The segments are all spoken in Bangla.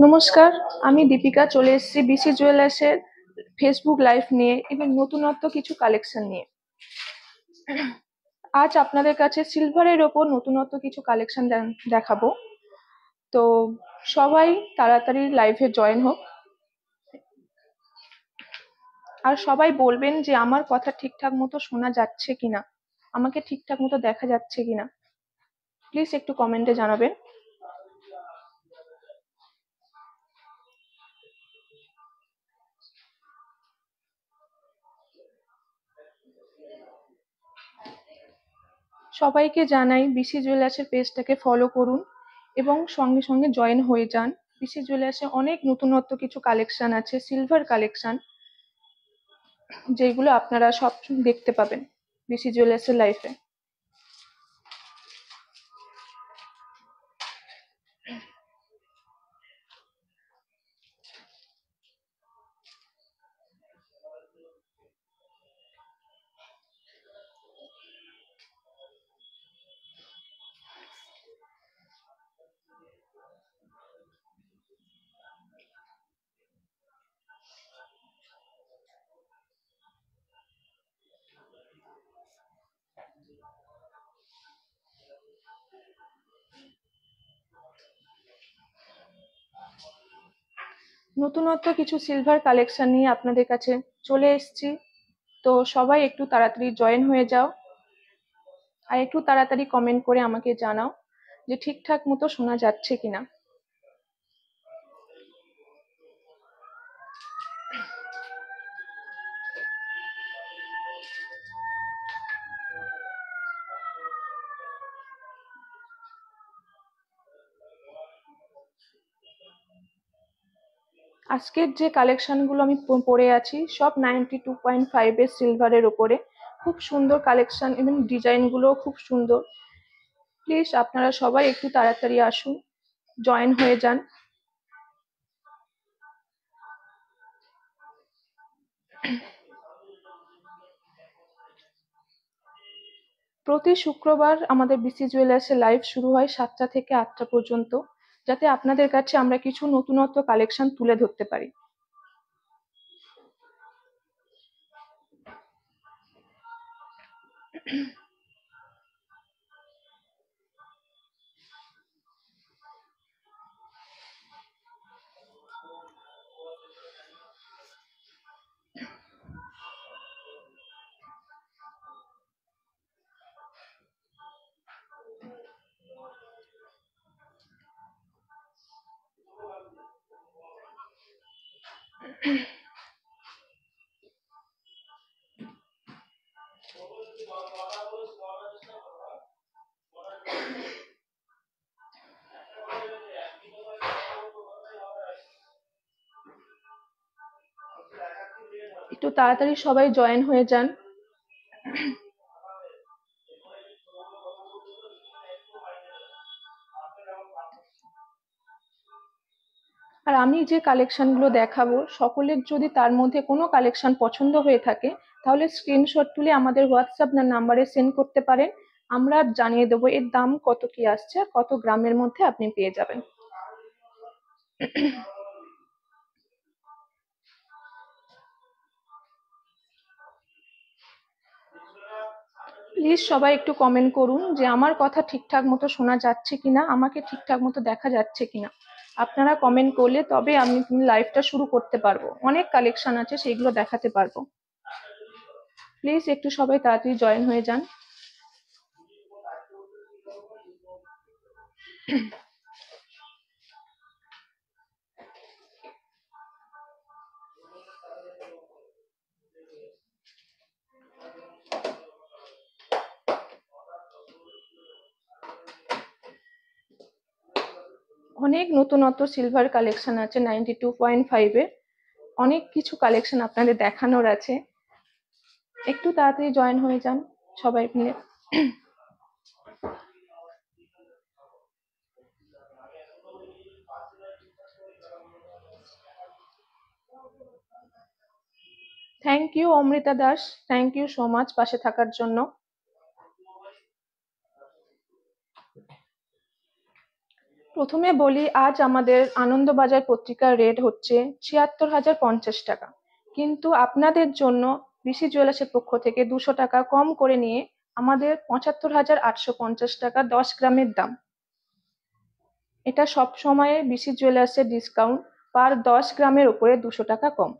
নমস্কার, আমি দীপিকা চলে এসেছি বিসি জুয়েলার্সের ফেসবুক লাইভ নিয়ে এবং নতুনত্ব কিছু কালেকশন নিয়ে। আজ আপনাদের কাছে সিলভারের ওপর নতুনত্ব কিছু কালেকশন দেখাবো। তো সবাই তাড়াতাড়ি লাইভে জয়েন হোক আর সবাই বলবেন যে আমার কথা ঠিকঠাক মতো শোনা যাচ্ছে কিনা, আমাকে ঠিকঠাক মতো দেখা যাচ্ছে কিনা। প্লিজ একটু কমেন্টে জানাবেন। সবাইকে জানাই বিসি জুয়েলার্সের পেজটাকে ফলো করুন এবং সঙ্গে সঙ্গে জয়েন হয়ে যান। বিসি জুয়েলার্সে অনেক নতুনত্ব কিছু কালেকশন আছে, সিলভার কালেকশন, যেগুলো আপনারা সব দেখতে পাবেন বিসি জুয়েলার্সের লাইফে। নতুনত্ব কিছু সিলভার কালেকশন নিয়ে আপনাদের কাছে চলে এসেছি। তো সবাই একটু তাড়াতাড়ি জয়েন হয়ে যাও আর একটু তাড়াতাড়ি কমেন্ট করে আমাকে জানাও যে ঠিকঠাক মতো শোনা যাচ্ছে কিনা। আজকের যে কালেকশন গুলো আমি পরে আছি সব 92.5 এর সিলভারের ওপরে। খুব সুন্দর কালেকশন এবং ডিজাইন গুলো খুব সুন্দর। প্লিজ আপনারা সবাই একটু তাড়াতাড়ি আসুন, জয়েন হয়ে যান। প্রতি শুক্রবার আমাদের বিসি জুয়েলার্সের লাইভ শুরু হয় 7টা থেকে 8টা পর্যন্ত, যাতে আপনাদের কাছে আমরা কিছু নতুনত্ব কালেকশন তুলে ধরতে পারি। একটু তাড়াতাড়ি সবাই জয়েন হয়ে যান। আর আমি যে কালেকশন গুলো দেখাবো সকলের যদি তার মধ্যে কোনো কালেকশন পছন্দ হয়ে থাকে তাহলে স্ক্রিনশট তুলে আমাদের হোয়াটসঅ্যাপ নাম্বারে সেন্ড করতে পারেন। আমরা জানিয়ে দেবো এর দাম কত কি আসছে আর কত গ্রামের মধ্যে আপনি পেয়ে যাবেন। প্লিজ সবাই একটু কমেন্ট করুন যে আমার কথা ঠিকঠাক মতো শোনা যাচ্ছে কিনা, আমাকে ঠিকঠাক মতো দেখা যাচ্ছে কিনা। আপনারা কমেন্ট করলে তবে আমি লাইভটা শুরু করতে পারবো, অনেক কালেকশন আছে সেইগুলো দেখাতে পারবো। প্লিজ একটু সবাই তাড়াতাড়ি জয়েন হয়ে যান। অনেক নতুনত্ব সিলভার কালেকশন আছে 92.5 এর, অনেক কিছু কালেকশন আপনাদের দেখানোর আছে। একটু তাড়াতাড়ি জয়েন হয়ে যান সবাই মিলে। Thank you Amrita Das, thank you so much পাশে থাকার জন্য। প্রথমে বলি, আজ আমাদের আনন্দবাজার পত্রিকার রেট হচ্ছে ৭৬,০৫০ টাকা, কিন্তু আপনাদের জন্য ঋষি জুয়েলার্সের পক্ষ থেকে 200 টাকা কম করে নিয়ে আমাদের ৭৫,৮৫০ টাকা 10 গ্রামের দাম। এটা সব সময় ঋষি জুয়েলার্সের ডিসকাউন্ট, পার 10 গ্রামের উপরে 200 টাকা কম।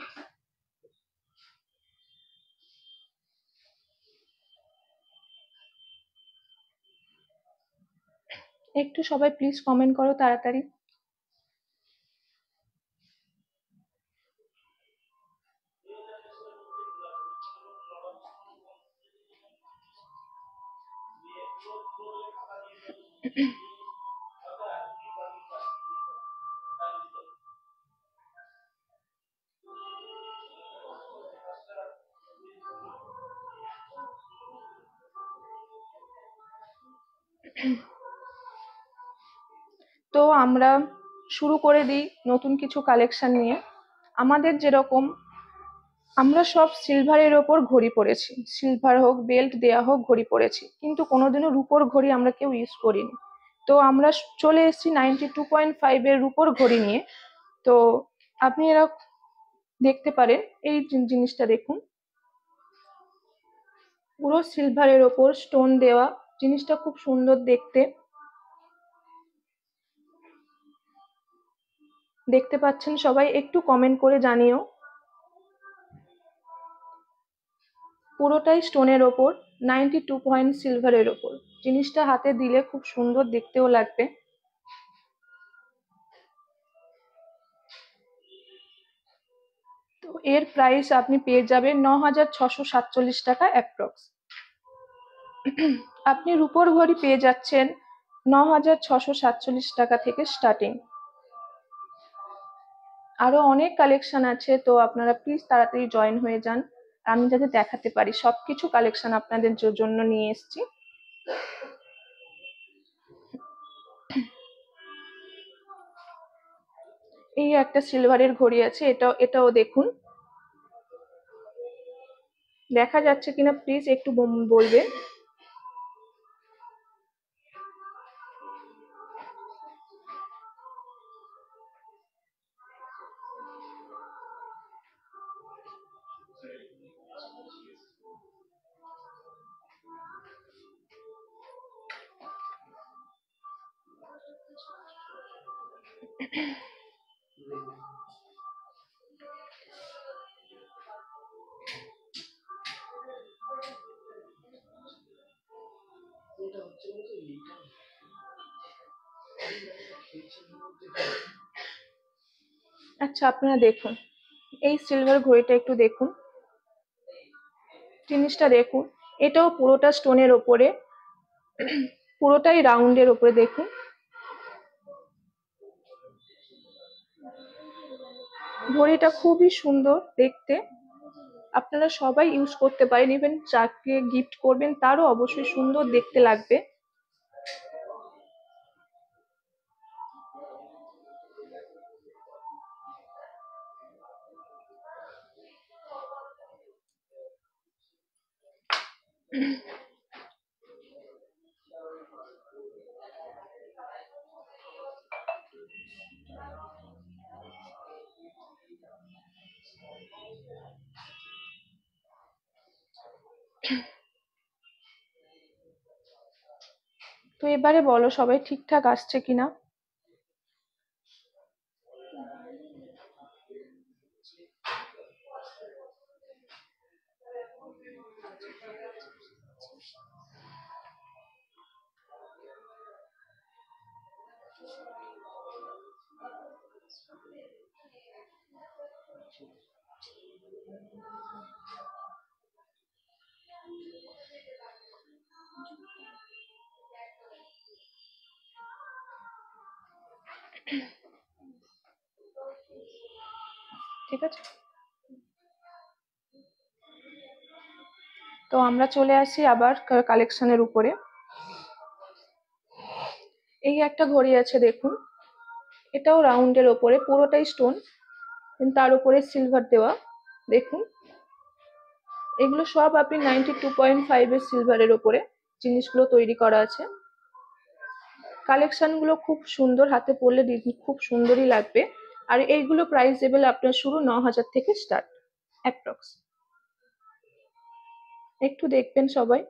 একটু সবাই প্লিজ কমেন্ট করো তাড়াতাড়ি। তো আমরা শুরু করে দিই নতুন কিছু কালেকশন নিয়ে। আমাদের যেরকম, আমরা সব সিলভারের ওপর ঘড়ি পরেছি, সিলভার হোক, বেল্ট দেয়া হোক, ঘড়ি পরেছি, কিন্তু কোনোদিনও রূপোর ঘড়ি আমরা কেউ ইউজ করিনি। তো আমরা চলে এসেছি 92.5 এর রূপোর ঘড়ি নিয়ে। তো আপনি এরা দেখতে পারেন, এই জিনিসটা দেখুন, পুরো সিলভারের ওপর স্টোন দেওয়া, জিনিসটা খুব সুন্দর দেখতে। দেখতে পাচ্ছেন সবাই? একটু কমেন্ট করে জানিও। পুরোটাই স্টোনের ওপর, 92 পয়েন্ট সিলভারের ওপর। জিনিসটা হাতে দিলে খুব সুন্দর দেখতেও লাগবে। তো এর প্রাইস আপনি পেয়ে যাবেন ৯,৬৪৭ টাকা অ্যাপ্রক্স। আপনি রূপোর ঘড়ি পেয়ে যাচ্ছেন ৯,৬৪৭ টাকা থেকে স্টার্টিং। আরো অনেক কালেকশন আছে, তো আপনারা প্লিজ তাড়াতাড়ি জয়েন হয়ে যান, আমি যাতে দেখাতে পারি সবকিছু কালেকশন আপনাদের জন্য নিয়ে এসেছি। এই একটা সিলভারের ঘড়ি আছে, এটাও দেখুন, দেখা যাচ্ছে কিনা প্লিজ একটু বলবে। আচ্ছা, আপনারা দেখুন এই সিলভার ঘড়িটা, একটু দেখুন জিনিসটা দেখুন। এটাও পুরোটা স্টোনের ওপরে, পুরোটাই রাউন্ডের ওপরে। দেখুন ঘড়িটা খুবই সুন্দর দেখতে, আপনারা সবাই ইউজ করতে পারেন, ইভেন যাকে গিফট করবেন তারও অবশ্যই সুন্দর দেখতে লাগবে। তো এবারে বলো সবাই ঠিকঠাক আসছে কিনা। ঠিক আছে, তো আমরা চলে আসি আবার কালেকশনের উপরে। এই একটা ঘড়ি আছে দেখুন, এটাও রাউন্ডের ওপরে, পুরোটাই স্টোন, তার উপরে সিলভার দেওয়া। দেখুন এগুলো সব আপনি 92.5 এর সিলভারের ওপরে জিনিসগুলো তৈরি করা আছে। কালেকশন গুলো খুব সুন্দর, হাতে পরলে খুব সুন্দরই লাগবে। আর এইগুলো প্রাইসেবল আপনার শুরু 9,000 থেকে স্টার্ট অ্যাপ্রক্স। একটু দেখবেন সবাই।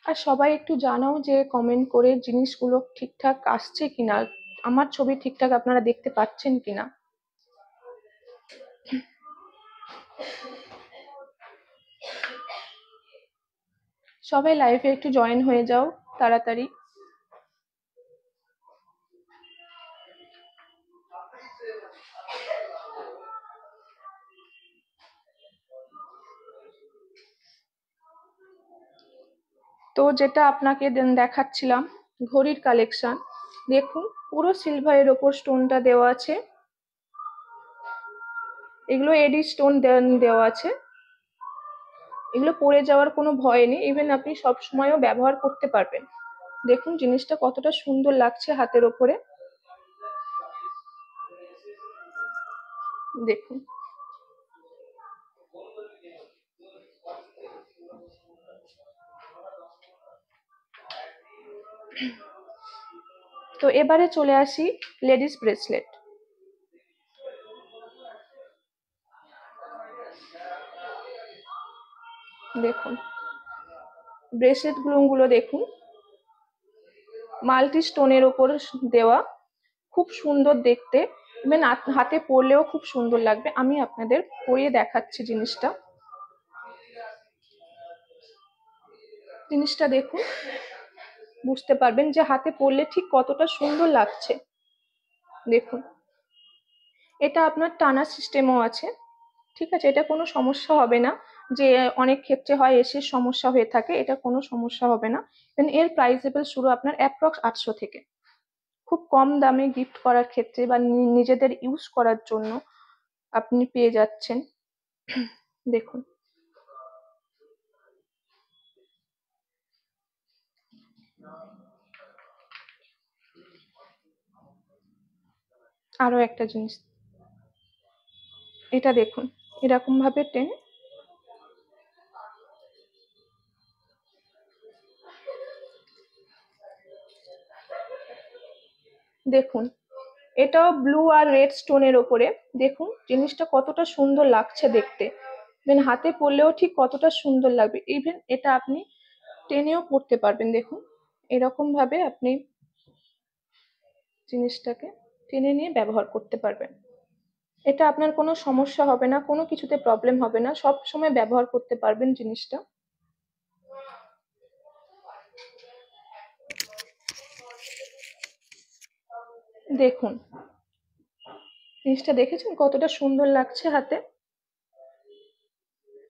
আর সবাই একটু জানাও যে কমেন্ট করে জিনিসগুলো ঠিকঠাক আসছে কিনা, আমার ছবি ঠিকঠাক আপনারা দেখতে পাচ্ছেন কিনা। সবাই লাইভে একটু জয়েন হয়ে যাও তাড়াতাড়ি। তো যেটা আপনাকে দেখাচ্ছিলাম ঘড়ির কালেকশন, দেখুন পুরো সিলভারের ওপর স্টোনটা দেওয়া আছে। এগুলো এডি স্টোন দেওয়া আছে। এগুলো পড়ে যাওয়ার কোনো ভয় নেই, ইভেন আপনি সব সময়ও ব্যবহার করতে পারবেন। দেখুন জিনিসটা কতটা সুন্দর লাগছে হাতের ওপরে, দেখুন। তো এবারে চলে আসি লেডিস ব্রেসলেট। দেখুন ব্রেসলেট গুলো দেখুন, মাল্টি স্টোনের ওপর দেওয়া, খুব সুন্দর দেখতে। ইভেন হাতে পরলেও খুব সুন্দর লাগবে। আমি আপনাদের পরিয়ে দেখাচ্ছি জিনিসটা। জিনিসটা দেখুন, বুঝতে পারবেন যে হাতে পরলে ঠিক কতটা সুন্দর লাগছে। দেখুন এটা আপনার টানা সিস্টেমও আছে, ঠিক আছে, এটা কোনো সমস্যা হবে না। যে অনেক ক্ষেত্রে হয় এসির সমস্যা হয়ে থাকে, এটা কোনো সমস্যা হবে না। এর প্রাইসেবল শুরু আপনার অ্যাপ্রক্স 800 থেকে। খুব কম দামে গিফট করার ক্ষেত্রে বা নিজেদের ইউজ করার জন্য আপনি পেয়ে যাচ্ছেন। দেখুন আরো একটা জিনিস, এটা দেখুন এরকম ভাবে টেনে, দেখুন এটাও ব্লু আর রেড স্টোনের ওপরে। দেখুন জিনিসটা কতটা সুন্দর লাগছে দেখতে, ইভেন হাতে পরলেও ঠিক কতটা সুন্দর লাগবে। ইভেন এটা আপনি টেনেও পরতে পারবেন। দেখুন এরকম ভাবে আপনি জিনিসটাকে টেনে নিয়ে ব্যবহার করতে পারবেন। এটা আপনার কোনো সমস্যা হবে না, কোনো কিছুতে প্রবলেম হবে না, সব সময় ব্যবহার করতে পারবেন জিনিসটা। দেখুন জিনিসটা দেখেছেন কতটা সুন্দর লাগছে হাতে।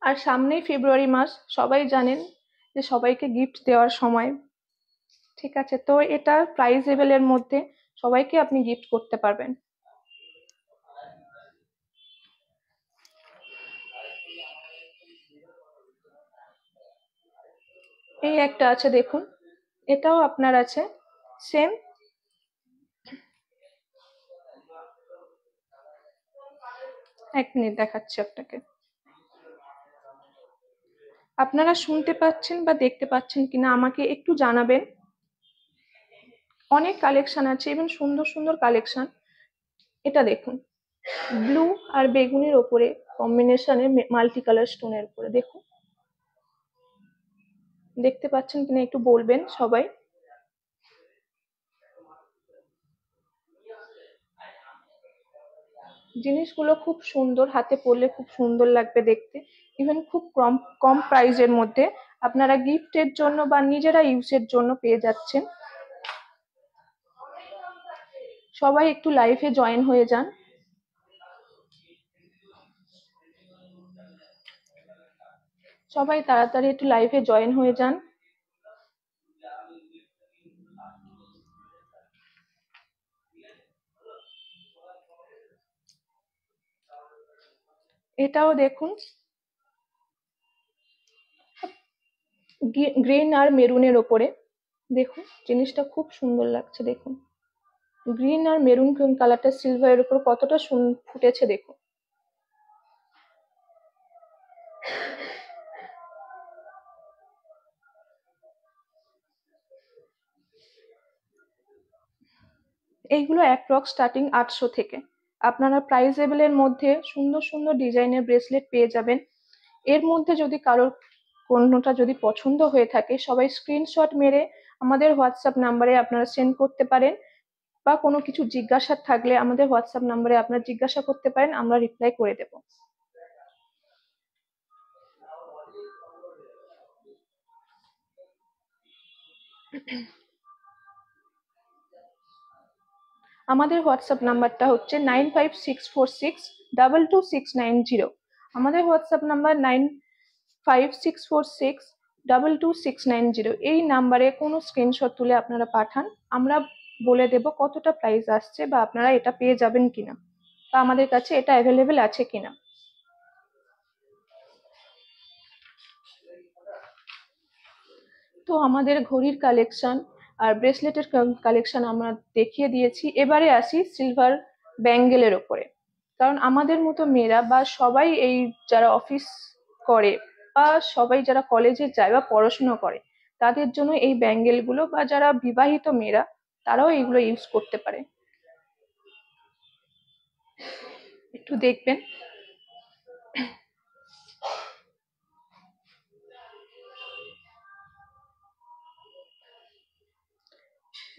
আর সামনেই ফেব্রুয়ারি মাস, সবাই জানেন যে সবাইকে গিফট দেওয়ার সময়, ঠিক আছে, তো এটা প্রাইজেবল এর মধ্যে সবাইকে আপনি গিফট করতে পারবেন। এই একটা আছে দেখুন, এটাও আপনার আছে সেম। এক মিনিট দেখাচ্ছি আপনাকে। আপনারা শুনতে পাচ্ছেন বা দেখতে পাচ্ছেন কিনা আমাকে একটু জানাবেন। অনেক কালেকশন আছে, এবং সুন্দর সুন্দর কালেকশন। এটা দেখুন ব্লু আর বেগুনির ওপরে কম্বিনেশনে মাল্টি কালার স্টোনের উপরে, দেখুন দেখতে পাচ্ছেন কিনা একটু বলবেন সবাই। জিনিসগুলো খুব সুন্দর, হাতে পরলে খুব সুন্দর লাগবে দেখতে। ইভেন খুব কম কম প্রাইসের মধ্যে আপনারা গিফটের জন্য বা নিজেরা ইউজের জন্য পেয়ে যাচ্ছেন। সবাই একটু লাইভে জয়েন হয়ে যান। সবাই তাড়াতাড়ি একটু লাইভে জয়েন হয়ে যান। এটাও দেখুন গ্রিন আর মেরুনের ওপরে, দেখুন জিনিসটা খুব সুন্দর লাগছে। দেখুন গ্রিন আর মেরুন কালারটা সিলভারের উপর কতটা ফুটেছে দেখুন। এইগুলো অ্যাপ্রক্স স্টার্টিং 800 থেকে। আপনারা প্রাইজেবলের মধ্যে সুন্দর সুন্দর ডিজাইনের ব্রেসলেট পেয়ে যাবেন। এর মধ্যে যদি কারোর কোনোটা যদি পছন্দ হয়ে থাকে, সবাই স্ক্রিনশট মেরে আমাদের হোয়াটসঅ্যাপ নাম্বারে আপনারা সেন্ড করতে পারেন, বা কোনো কিছু জিজ্ঞাসা থাকলে আমাদের হোয়াটসঅ্যাপ নাম্বারে আপনারা জিজ্ঞাসা করতে পারেন, আমরা রিপ্লাই করে দেব। আমাদের হোয়াটসঅ্যাপ নাম্বারটা হচ্ছে 9564622690। আমাদের হোয়াটসঅ্যাপ নাম্বার 9564622690। এই নাম্বারে কোনো স্ক্রিনশট তুলে আপনারা পাঠান, আমরা বলে দেব কতটা প্রাইস আসছে, বা আপনারা এটা পেয়ে যাবেন কিনা, বা আমাদের কাছে এটা অ্যাভেলেবেল আছে কিনা। তো আমাদের ঘড়ির কালেকশন আর ব্রেসলেটের কালেকশন আমরা দেখিয়ে দিয়েছি। এবারে আসি সিলভার ব্যাঙ্গেলের ওপরে। কারণ আমাদের মতো মেয়েরা বা সবাই এই যারা অফিস করে বা সবাই যারা কলেজে যায় বা পড়াশোনা করে, তাদের জন্য এই ব্যাঙ্গেল গুলো, বা যারা বিবাহিত মেয়েরা তারাও এইগুলো ইউজ করতে পারে। একটু দেখবেন।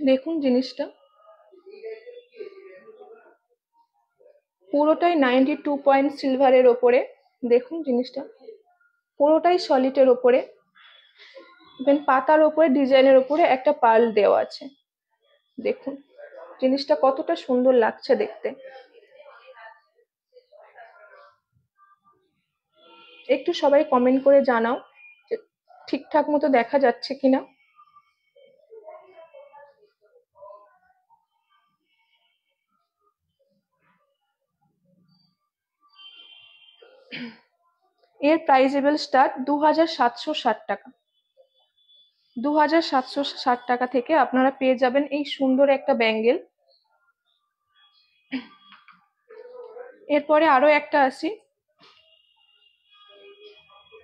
দেখুন জিনিসটা পুরোটাই 92 পয়েন্ট সিলভারের ওপরে। দেখুন জিনিসটা পুরোটাই সলিডের ওপরে, ইভেন পাতার ওপরে ডিজাইনের ওপরে একটা পার্ল দেওয়া আছে। দেখুন জিনিসটা কতটা সুন্দর লাগছে দেখতে। একটু সবাই কমেন্ট করে জানাও যে ঠিকঠাক মতো দেখা যাচ্ছে কিনা। এর প্রাইজেবল স্টার্ট 2760 টাকা। 2760 টাকা থেকে আপনারা পেয়ে যাবেন এই সুন্দর একটা ব্যাঙ্গেল। এরপরে আরো একটা আসি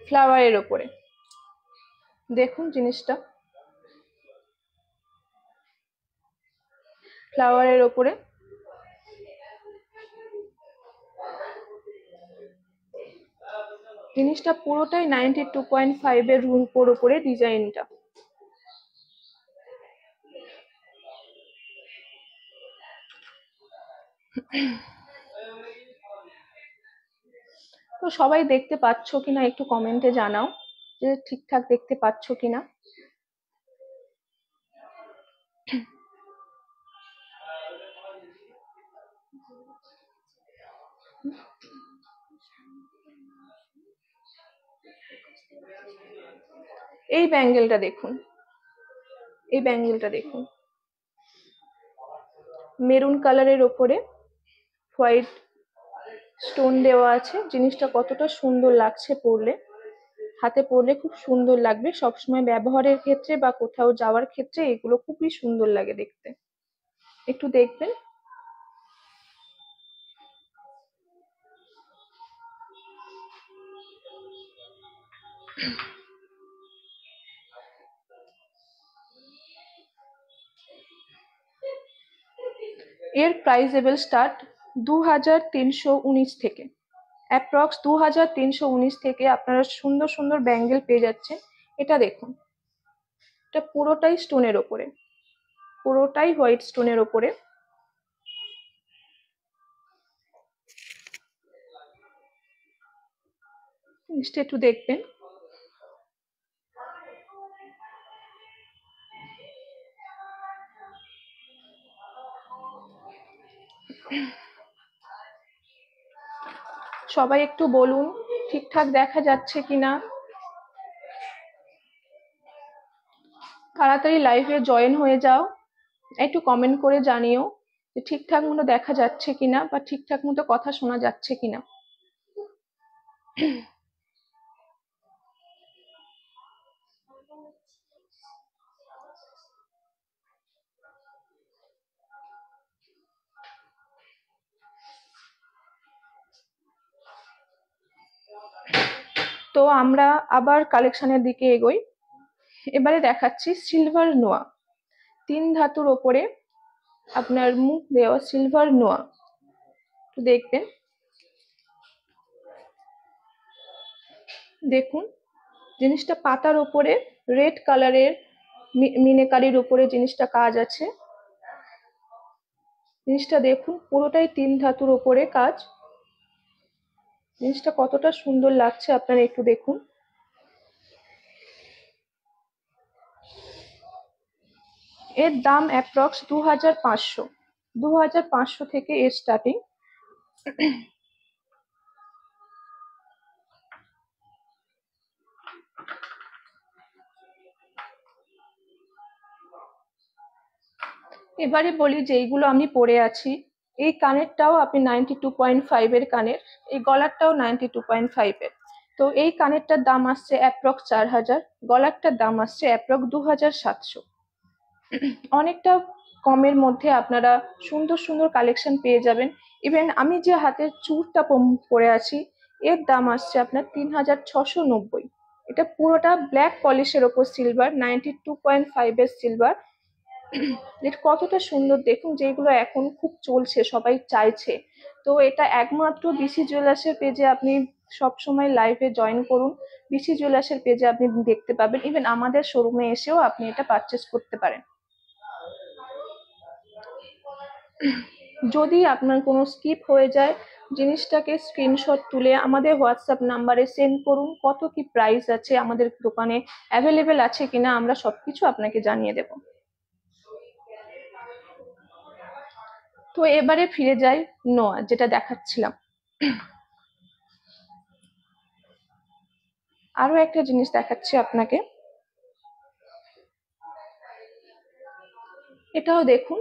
ফ্লাওয়ারের ওপরে। দেখুন জিনিসটা ফ্লাওয়ারের ওপরে জিনিসটা পুরোটাই 92.5 এর রূপোর উপরে ডিজাইনটা। তো সবাই দেখতে পাচ্ছ কিনা একটু কমেন্টে জানাও যে ঠিকঠাক দেখতে পাচ্ছ কিনা। এই ব্যাঙ্গেলটা দেখুন, এই ব্যাঙ্গেলটা দেখুন মেরুন কালারের ওপরে হোয়াইট স্টোন দেওয়া আছে। জিনিসটা কতটা সুন্দর লাগছে পরলে, হাতে পরলে খুব সুন্দর লাগবে। সবসময় ব্যবহারের ক্ষেত্রে বা কোথাও যাওয়ার ক্ষেত্রে এগুলো খুবই সুন্দর লাগে দেখতে। একটু দেখবেন। এর প্রাইজেবল স্টার্ট 2319 থেকে। অ্যাপ্রক্স 2319 থেকে আপনারা সুন্দর সুন্দর ব্যাঙ্গেল পেয়ে যাচ্ছেন। এটা দেখুন, এটা পুরোটাই স্টোনের ওপরে, পুরোটাই হোয়াইট স্টোনের ওপরে। জিনিসটা একটু দেখবেন। সবাই একটু বলুন ঠিকঠাক দেখা যাচ্ছে কিনা। তাড়াতাড়ি লাইভে জয়েন হয়ে যাও, একটু কমেন্ট করে জানিও যে ঠিকঠাক মতো দেখা যাচ্ছে কিনা, বা ঠিকঠাক মতো কথা শোনা যাচ্ছে কিনা। তো আমরা আবার কালেকশনের দিকে এগোই। এবারে দেখাচ্ছি সিলভার নোয়া, 3 ধাতুর ওপরে আপনার মুখ দেওয়া সিলভার নোয়া। তো দেখবেন, দেখুন জিনিসটা পাতার ওপরে রেড কালারের মিনেকারির উপরে জিনিসটা কাজ আছে। জিনিসটা দেখুন, পুরোটাই 3 ধাতুর ওপরে কাজ। জিনিসটা কতটা সুন্দর লাগছে আপনারা একটু দেখুন। এর দাম অ্যাপ্রক্স 2500, 2500 থেকে এর স্টার্টিং। এবারে বলি যে এইগুলো আমি পরে আছি, এই কানেরটাও আপনি 92.5 এর কানের, এই গলারটাও 92.5 এর। তো এই কানেরটার দাম আসছে অ্যাপ্রক্স 4000, গলারটার দাম আসছে অ্যাপ্রক্স 2700। অনেকটা কমের মধ্যে আপনারা সুন্দর সুন্দর কালেকশন পেয়ে যাবেন। ইভেন আমি যে হাতের চূড়টা পরে আছি, এর দাম আসছে আপনার 3690। এটা পুরোটা ব্ল্যাক পলিশের ওপর সিলভার, 92.5 এর সিলভার। এটা কতটা সুন্দর দেখুন, যেগুলো এখন খুব চলছে, সবাই চাইছে। তো এটা একমাত্র বিসি জুয়েলার্সের পেজে আপনি সবসময় লাইভে জয়েন করুন, বিসি জুয়েলার্সের পেজে আপনি দেখতে পাবেন। ইভেন আমাদের শোরুমে এসেও আপনি এটা পারচেস করতে পারেন। যদি আপনার কোনো স্কিপ হয়ে যায়, জিনিসটাকে স্ক্রিনশট তুলে আমাদের হোয়াটসঅ্যাপ নাম্বারে সেন্ড করুন। কত কি প্রাইস আছে, আমাদের দোকানে অ্যাভেলেবেল আছে কিনা, আমরা সবকিছু আপনাকে জানিয়ে দেব। তো এবারে ফিরে যাই নোয়া, যেটা দেখাচ্ছিলাম। আরো একটা জিনিস দেখাচ্ছি আপনাকে, এটাও দেখুন,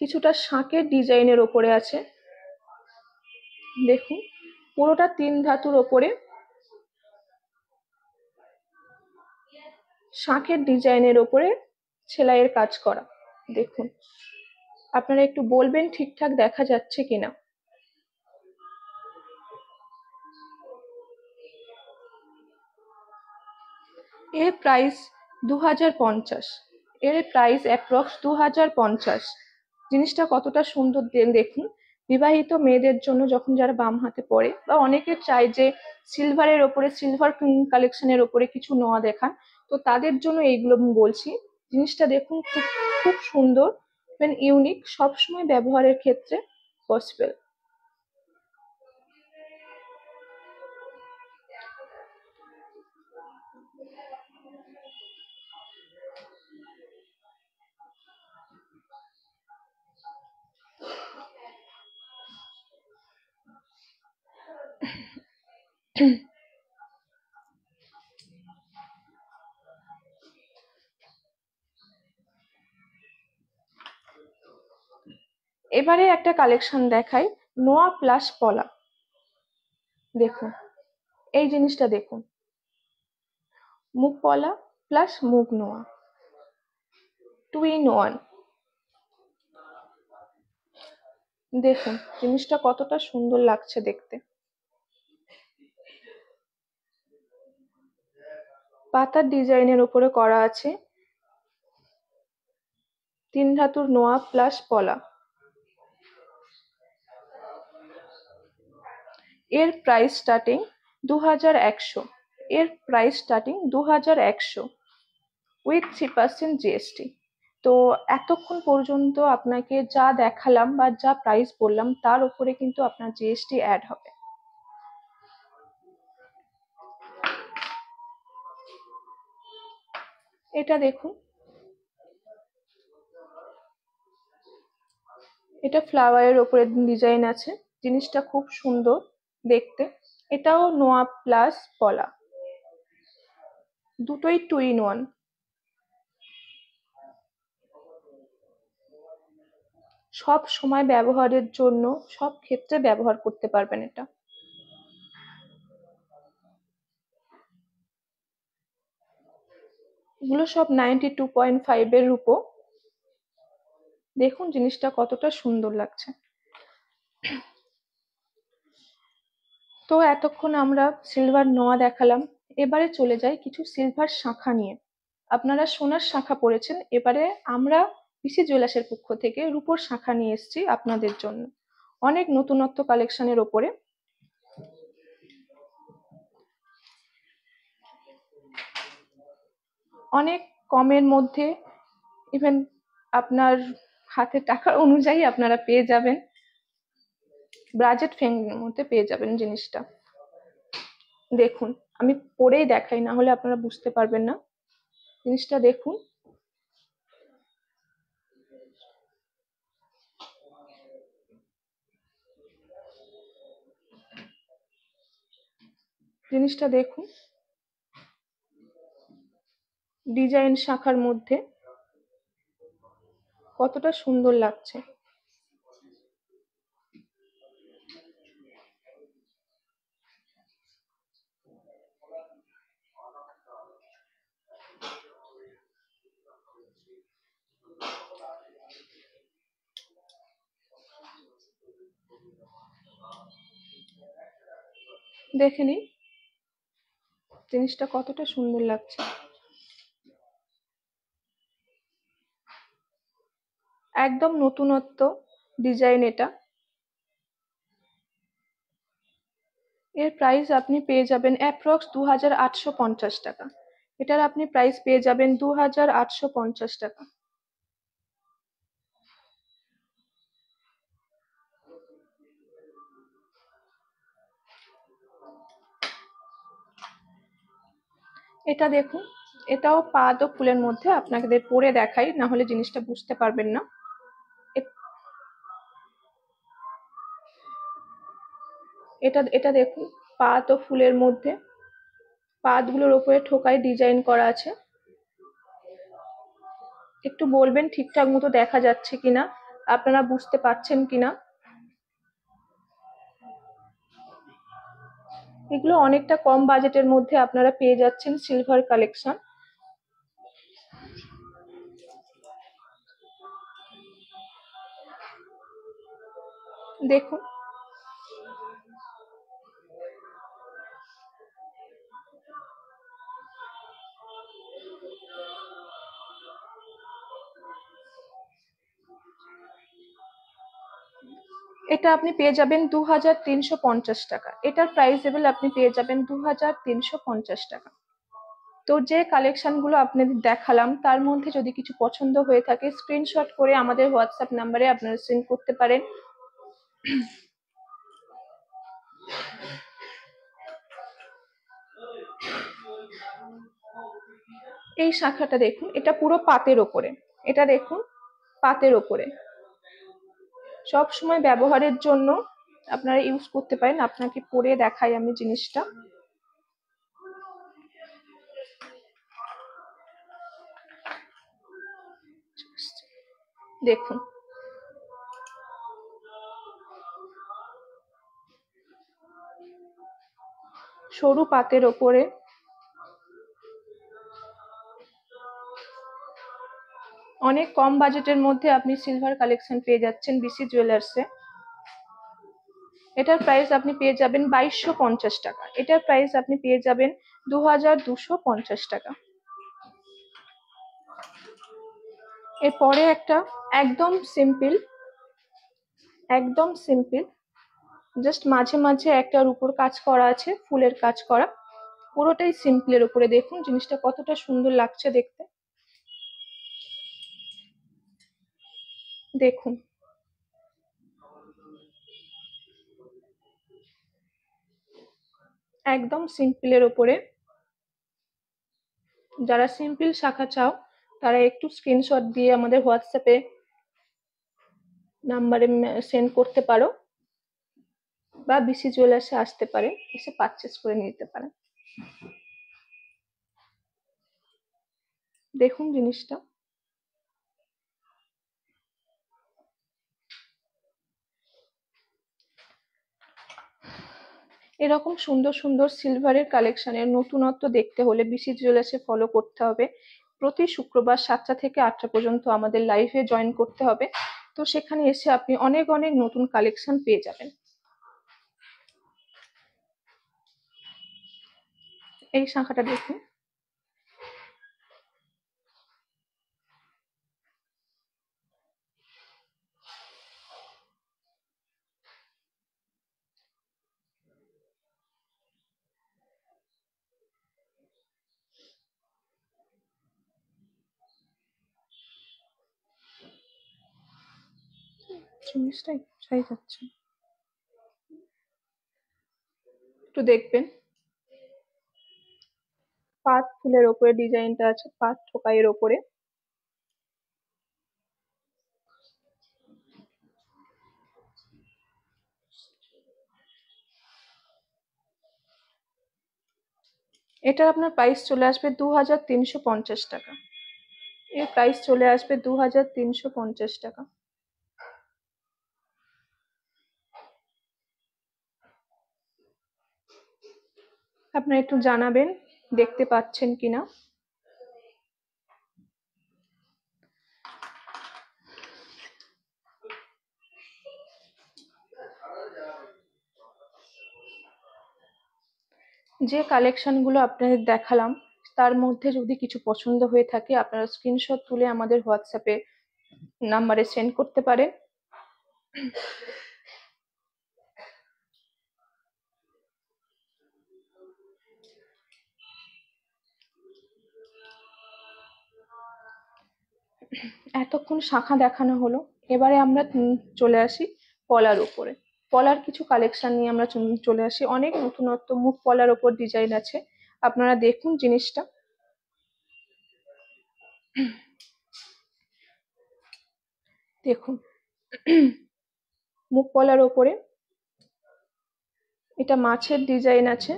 কিছুটা শাঁখের ডিজাইনের ওপরে আছে। দেখুন, পুরোটা 3 ধাতুর ওপরে শাঁখের ডিজাইনের ওপরে সেলাইয়ের কাজ করা। দেখুন, আপনারা একটু বলবেন ঠিকঠাক দেখা যাচ্ছে কিনা। এর প্রাইস 2050, এর প্রাইস অ্যাপ্রক্স 2050। জিনিসটা কতটা সুন্দর দেখুন, বিবাহিত মেয়েদের জন্য যখন যারা বাম হাতে পরে, বা অনেকে চায় যে সিলভারের ওপরে, সিলভার কালেকশনের ওপরে কিছু নোয়া দেখান, তো তাদের জন্য এইগুলো বলছি। জিনিসটা দেখুন, খুব খুব সুন্দর, ইউনিক, সবসময় ব্যবহারের ক্ষেত্রে পসিবল। এবারে একটা কালেকশন দেখাই, নোয়া প্লাস পলা। দেখুন, এই জিনিসটা দেখুন, মুখ পলা প্লাস মুখ নোয়া, 2 in 1। দেখুন জিনিসটা কতটা সুন্দর লাগছে দেখতে। পাতার ডিজাইনের উপরে করা আছে, 3 ধাতুর নোয়া প্লাস পলা। এর প্রাইস স্টার্টিং 2100, এর প্রাইস স্টার্টিং 2100 উইথ 3% জিএসটি। তো এতক্ষণ পর্যন্ত আপনাকে যা দেখালাম বা যা প্রাইস বললাম, তার উপরে কিন্তু আপনার জিএসটি অ্যাড হবে। এটা দেখুন, এটা ফ্লাওয়ারের উপরে ডিজাইন আছে, জিনিসটা খুব সুন্দর দেখতে। এটাও নোয়া প্লাস পলা, দুটোই 2 in 1। সব সময় ব্যবহারের জন্য, সব ক্ষেত্রে ব্যবহার করতে পারবেন এটা। এগুলো সব 92.5 এর রূপো। দেখুন জিনিসটা কতটা সুন্দর লাগছে। তো এতক্ষণ আমরা সিলভার নোয়া দেখালাম, এবারে চলে যাই কিছু সিলভার শাঁখা নিয়ে। আপনারা সোনার শাঁখা পড়েছেন, এবারে আমরা পিসি জুয়েলার্সের পক্ষ থেকে রূপোর শাঁখা নিয়ে এসেছি আপনাদের জন্য অনেক নতুনত্ব কালেকশনের ওপরে। অনেক কমের মধ্যে, ইভেন আপনার হাতে টাকার অনুযায়ী আপনারা পেয়ে যাবেন, বাজেট ফ্রেন্ডলির মধ্যে পেয়ে যাবেন জিনিসটা। দেখুন, আমি পরেই দেখাই, না হলে আপনারা বুঝতে পারবেন না। জিনিসটা দেখুন, জিনিসটা দেখুন, ডিজাইন শাখার মধ্যে কতটা সুন্দর লাগছে। দেখে নিন জিনিসটা কতটা সুন্দর লাগছে। একদম নতুনত্ব ডিজাইন এটা। এর প্রাইস আপনি পেয়ে যাবেন অ্যাপ্রক্স 2850 টাকা। এটার আপনি প্রাইস পেয়ে যাবেন 2850 টাকা। এটা দেখুন, এটাও পাদ ও ফুলের মধ্যে, আপনাদের পরে দেখাই, না হলে জিনিসটা বুঝতে পারবেন না। এটা এটা দেখুন, পাদ ও ফুলের মধ্যে, পাতগুলোর উপরে ঠোকায় ডিজাইন করা আছে। একটু বলবেন ঠিকঠাক মতো দেখা যাচ্ছে কিনা, আপনারা বুঝতে পারছেন কিনা। এগুলো অনেকটা কম বাজেটের মধ্যে আপনারা পেয়ে যাচ্ছেন সিলভার কালেকশন। দেখুন, এটা আপনি পেয়ে যাবেন 2350 টাকা। এটার প্রাইসেবল আপনি পেয়ে যাবেন 2350 টাকা। তো যে কালেকশন গুলো আপনাদের দেখালাম তার মধ্যে যদি কিছু পছন্দ হয়ে থাকে, স্ক্রিনশট করে আমাদের হোয়াটসঅ্যাপ নাম্বারে আপনারা সেন্ড করতে পারেন। এই শাখাটা দেখুন, এটা পুরো পাতের ওপরে। এটা দেখুন, পাতের ওপরে সব সময় ব্যবহারের জন্য আপনারা ইউজ করতে পারেন। আপনাকে পরে দেখাই আমি জিনিসটা। দেখুন, সরু পাতের ওপরে অনেক কম বাজেটের মধ্যে আপনি সিলভার কালেকশন পেয়ে যাচ্ছেন বিসি জুয়েলার্সে। এটার প্রাইস আপনি পেয়ে যাবেন 2250 টাকা। এটার প্রাইস আপনি পেয়ে যাবেন 2250 টাকা। এরপরে একটা একদম সিম্পল, একদম সিম্পল, জাস্ট মাঝে মাঝে একটা রূপোর কাজ করা আছে, ফুলের কাজ করা, পুরোটাই সিম্পলের উপরে। দেখুন জিনিসটা কতটা সুন্দর লাগছে দেখতে। দেখুন, একদম সিম্পলের উপরে। যারা সিম্পল শাখা চাও তারা একটু স্ক্রিনশট দিয়ে আমাদের হোয়াটসঅ্যাপে নাম্বারে সেন্ড করতে পারো, বা বিসি জুয়েলার্সে আসতে পারে, এসে পারচেস করে নিতে পারেন। দেখুন জিনিসটা, এরকম সুন্দর সুন্দর সিলভারের কালেকশনের নতুনত্ব দেখতে হলে বিসি জুয়েলার্সে ফলো করতে হবে। প্রতি শুক্রবার 7টা থেকে 8টা পর্যন্ত আমাদের লাইভে জয়েন করতে হবে। তো সেখানে এসে আপনি অনেক অনেক নতুন কালেকশন পেয়ে যাবেন। এই শাঁখাটা দেখুন, জিনিসটা বোঝাই যাচ্ছে, একটু দেখবেন। পাত ফুলের ওপরে ডিজাইনটা আছে, পাত ঠোকাইয়ের ওপরে। এটার আপনার প্রাইস চলে আসবে 2350 টাকা। এর প্রাইস চলে আসবে 2350 টাকা। আপনারা একটু জানাবেন দেখতে পাচ্ছেন কিনা। যে কালেকশন গুলো আপনাদের দেখালাম তার মধ্যে যদি কিছু পছন্দ হয়ে থাকে আপনারা স্ক্রিনশট তুলে আমাদের হোয়াটসঅ্যাপে নাম্বারে সেন্ড করতে পারেন। এতক্ষণ শাখা দেখানো হলো, এবারে আমরা চলে আসি পলার উপরে। পলার কিছু কালেকশন নিয়ে আমরা চলে আসি। অনেক নতুনত্ব মুখ পলার ওপর ডিজাইন আছে, আপনারা দেখুন জিনিসটা। দেখুন মুখ পলার ওপরে এটা মাছের ডিজাইন আছে,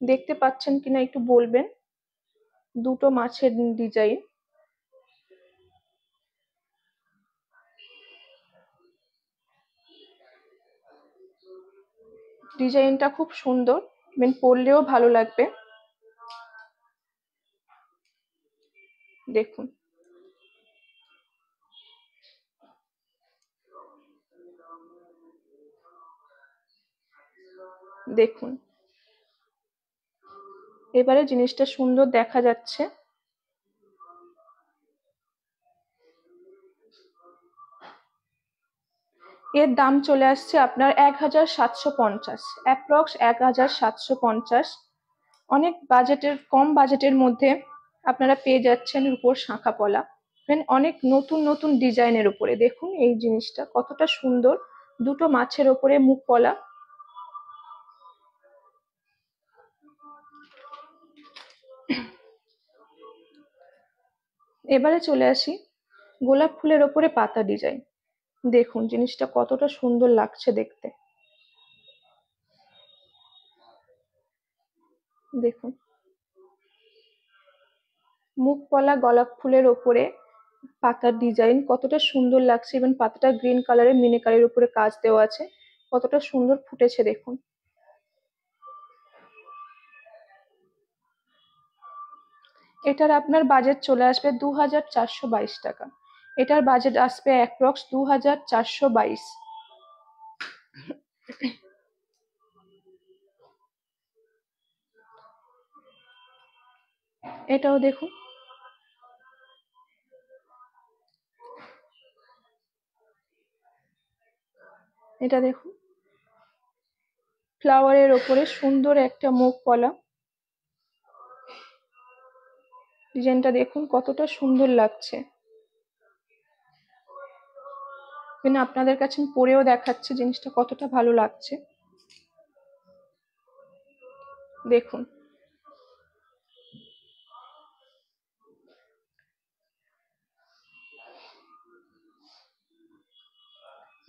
দেখতে পাচ্ছেন কিনা একটু বলবেন। দুটো মাছের ডিজাইন, ডিজাইনটা খুব সুন্দর, পরলেও ভালো লাগবে। দেখুন দেখুন এবারে জিনিসটা সুন্দর দেখা যাচ্ছে। এর দাম চলে আসছে আপনার 1750, অ্যাপ্রক্স 1750। অনেক বাজেটের, কম বাজেটের মধ্যে আপনারা পেয়ে যাচ্ছেন রূপোর শাঁখা পলা। অনেক নতুন নতুন ডিজাইনের উপরে দেখুন এই জিনিসটা কতটা সুন্দর, দুটো মাছের ওপরে মুখ পলা। এবারে চলে আসি গোলাপ ফুলের ওপরে পাতা ডিজাইন। দেখুন জিনিসটা কতটা সুন্দর লাগছে দেখতে। দেখুন মুখ পলা গোলাপ ফুলের ওপরে পাতার ডিজাইন কতটা সুন্দর লাগছে, এবং পাতাটা গ্রিন কালারের মিনিকারির উপরে কাজ দেওয়া আছে, কতটা সুন্দর ফুটেছে দেখুন। এটার আপনার বাজেট চলে আসবে 2422 টাকা। এটার বাজেট আসবে অ্যাপ্রক্স 2422। এটাও দেখুন, এটা দেখুন ফ্লাওয়ারের ওপরে সুন্দর একটা মুখ পলা ডিজাইনটা দেখুন কতটা সুন্দর লাগছে। আপনাদের কাছে আমি পরেও দেখাচ্ছি জিনিসটা কতটা ভালো লাগছে। দেখুন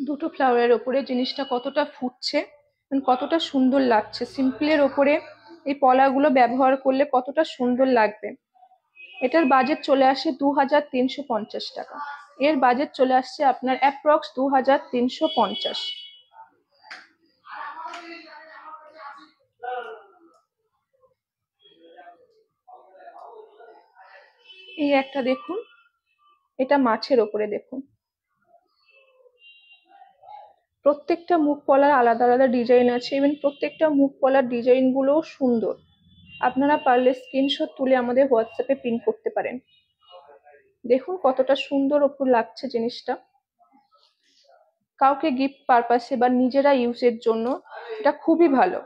দুটো ফ্লাওয়ারের ওপরে জিনিসটা কতটা ফুটছে, কতটা সুন্দর লাগছে। সিম্পলের ওপরে এই পলাগুলো ব্যবহার করলে কতটা সুন্দর লাগবে। এটার বাজেট চলে আসে 2350 টাকা। এর বাজেট চলে আসছে আপনার অ্যাপ্রক্স 2350। এই একটা দেখুন, এটা মাছের ওপরে দেখুন, প্রত্যেকটা মুখ পলার আলাদা আলাদা ডিজাইন আছে, এবং প্রত্যেকটা মুখ পলার ডিজাইন গুলোও সুন্দর। আপনারা পারলে স্ক্রিনশট তুলে আমাদের হোয়াটসঅ্যাপে পিন করতে পারেন। দেখুন কতটা সুন্দর ওপর লাগছে জিনিসটা। কাউকে গিফট পারপাসে বা নিজেরা ইউজের জন্য এটা খুবই ভালো।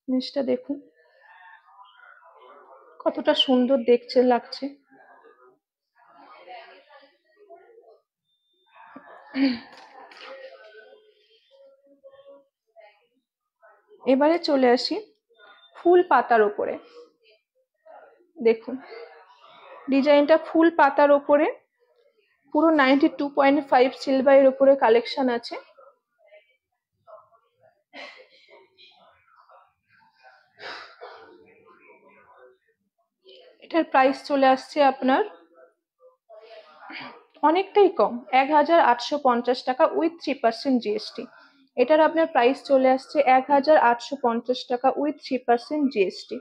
জিনিসটা দেখুন কতটা সুন্দর দেখতে লাগছে। এবারে চলে আসি ফুল পাতার ওপরে। দেখুন ডিজাইনটা ফুল পাতার ওপরে, পুরো 92.5 সিলভারের ওপরে কালেকশন আছে। এটার প্রাইস চলে আসছে আপনার অনেকটাই কম, 1850 টাকা উইথ 3% জিএসটি। এটার আপনার প্রাইস চলে আসছে 1850 টাকা উইথ 3% জিএসটি।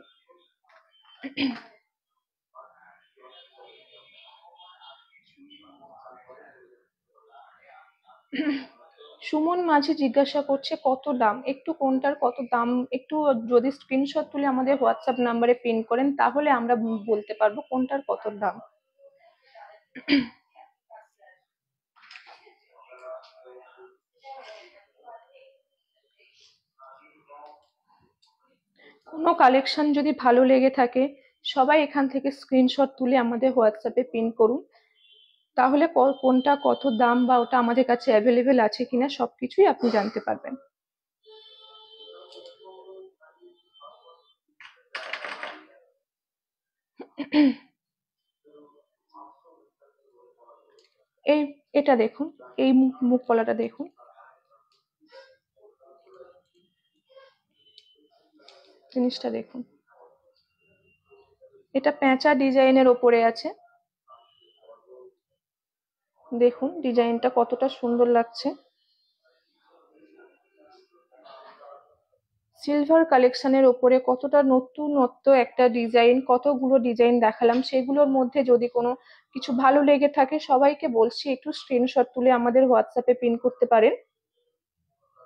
সুমন মাঝি জিজ্ঞাসা করছে কত দাম, একটু কোনটার কত দাম একটু যদি স্ক্রিনশট তুলে আমাদের হোয়াটসঅ্যাপ নাম্বারে পিন করেন তাহলে আমরা বলতে পারবো কোনটার কত দাম। কোনো কালেকশন যদি ভালো লেগে থাকে সবাই এখান থেকে স্ক্রিনশট তুলে আমাদের হোয়াটসঅ্যাপে পিন করুন, তাহলে কোনটা কত দাম বা ওটা আমাদের কাছে অ্যাভেলেবেল আছে কিনা সবকিছুই আপনি জানতে পারবেন। এটা দেখুন, এই মুখ পলাটা দেখুন, জিনিসটা দেখুন। এটা পেঁচা ডিজাইনের ওপরে আছে। দেখুন ডিজাইনটা কতটা সুন্দর লাগছে। সিলভার কালেকশনের ওপরে কতটা নতুনত্ব একটা ডিজাইন, কতগুলো ডিজাইন দেখালাম, সেগুলোর মধ্যে যদি কোনো কিছু ভালো লেগে থাকে সবাইকে বলছি একটু স্ক্রিনশট তুলে আমাদের হোয়াটসঅ্যাপে পিন করতে পারেন।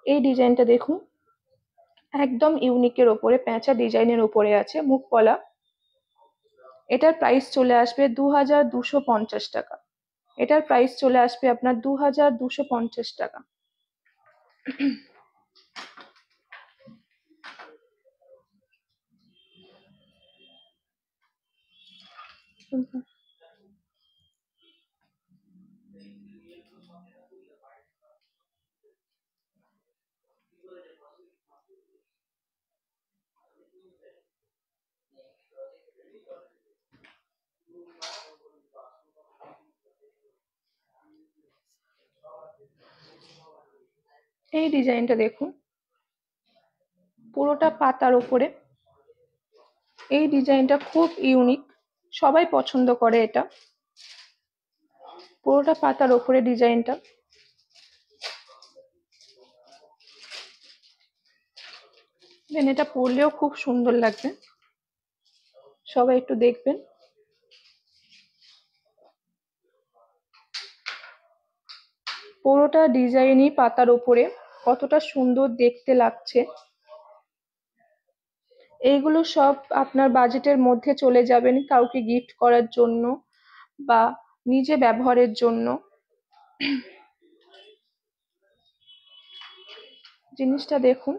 এই ডিজাইনটা দেখুন, একদম ইউনিকের ওপরে পেঁচা ডিজাইনের ওপরে আছে মুখ পলা। এটার প্রাইস চলে আসবে 2250 টাকা। এটার প্রাইস চলে আসবে আপনার 2250 টাকা। এই ডিজাইনটা দেখুন, পুরোটা পাতার ওপরে। এই ডিজাইনটা খুব ইউনিক, সবাই পছন্দ করে এটা। পুরোটা পাতার ওপরে ডিজাইনটা। দেন এটা পরলেও খুব সুন্দর লাগবে, সবাই একটু দেখবেন। পুরোটা ডিজাইনই পাতার ওপরে, কতটা সুন্দর দেখতে লাগছে। এইগুলো সব আপনার বাজেটের মধ্যে চলে যাবেন, কাউকে গিফট করার জন্য বা নিজে ব্যবহারের জন্য। জিনিসটা দেখুন,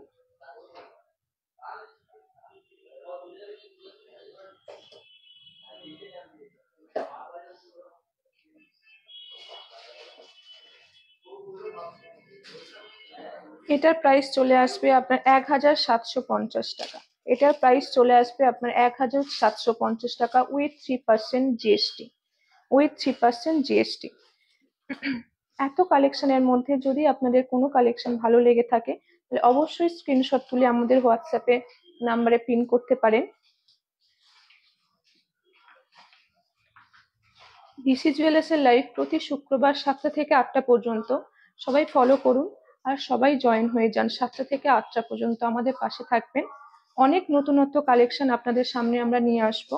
এটার প্রাইস চলে আসবে আপনার 1750 টাকা। এটার প্রাইস চলে আসবে আপনার 1750 টাকা উইথ 3% জিএসটি। With 3% GST. এত কালেকশনের মধ্যে যদি আপনাদের কোনো কালেকশন ভালো লেগে থাকে তাহলে অবশ্যই স্ক্রিনশট তুলে আমাদের হোয়াটসঅ্যাপে নাম্বারে পিন করতে পারেন। ডিসি জুয়েলার্স এর লাইভ প্রতি শুক্রবার 7টা থেকে 8টা পর্যন্ত, সবাই ফলো করুন আর সবাই জয়েন হয়ে যান। 7টা থেকে 8টা পর্যন্ত আমাদের পাশে থাকবেন। অনেক নতুনত্ব কালেকশন আপনাদের সামনে আমরা নিয়ে আসবো।